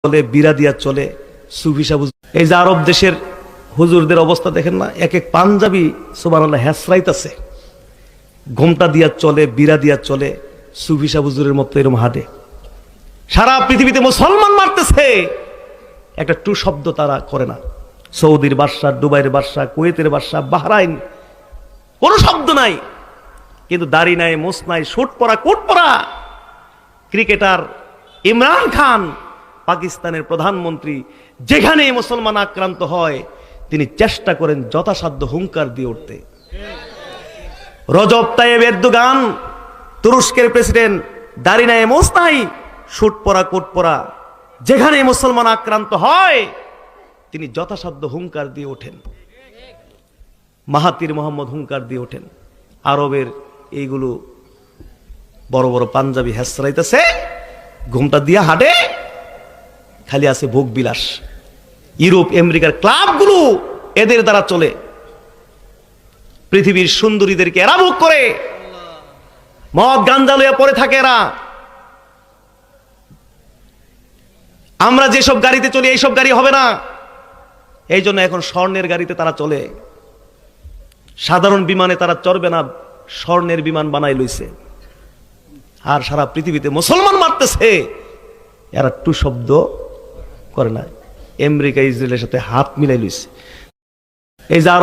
চলে, বিরা দিয়া চলে, সুফি সাবু। এই যে আরব দেশের হুজুরদের অবস্থা দেখেন না, এক এক পাঞ্জাবি সুবহানাল্লাহ হ্যাসরাইতাছে, ঘোমটা দিয়া চলে, বিরা দিয়া চলে, সুফি সাহ হুজুরের মতো এরকম হাঁটে। সারা পৃথিবীতে মুসলমান মারতেছে, একটা টু শব্দ তারা করে না। সৌদির বাদশা, দুবাইয়ের বাদশা, কুয়েতের বাদশা, বাহরাইন, কোনো শব্দ নাই, কিন্তু দাড়ি নাই, মোস নাই, শুট পরা, কোট পরা ক্রিকেটার ইমরান খান, পাকিস্তানের প্রধানমন্ত্রী, যেখানে মুসলমান আক্রান্ত হয় তিনি চেষ্টা করেন যথাসাধ্য হুঙ্কার দিয়ে উঠতে। রজব তাইয়েব এরদোগান, তুরস্কের প্রেসিডেন্ট, দাড়ি নাই, মোস নাই, শুট পরা, কোট পরা, যেখানে মুসলমান আক্রান্ত হয় তিনি যথাসাধ্য হুঙ্কার দিয়ে ওঠেন। মাহাতির মোহাম্মদ হুঙ্কার দিয়ে ওঠেন। আরবের এইগুলো বড় বড় পাঞ্জাবি হ্যাসরাইতেছে, ঘুমটা দিয়া হাঁটে, খালি আছে ভোগ বিলাস। ইউরোপ আমেরিকার ক্লাবগুলো এদের দ্বারা চলে। পৃথিবীর সুন্দরীদেরকে এরা ভোগ করে, মদ গাঞ্জা লইয়া পড়ে থাকে এরা। আমরা যেসব গাড়িতে চলি এইসব গাড়ি হবে না, এই জন্য এখন স্বর্ণের গাড়িতে তারা চলে। সাধারণ বিমানে তারা চড়বে না, স্বর্ণের বিমান বানাই লইছে। আর সারা পৃথিবীতে মুসলমান মারতেছে, এরা টু শব্দ করে না। আমেরিকা ইসরায়েলের সাথে হাত মিলাই লইছে। এই যে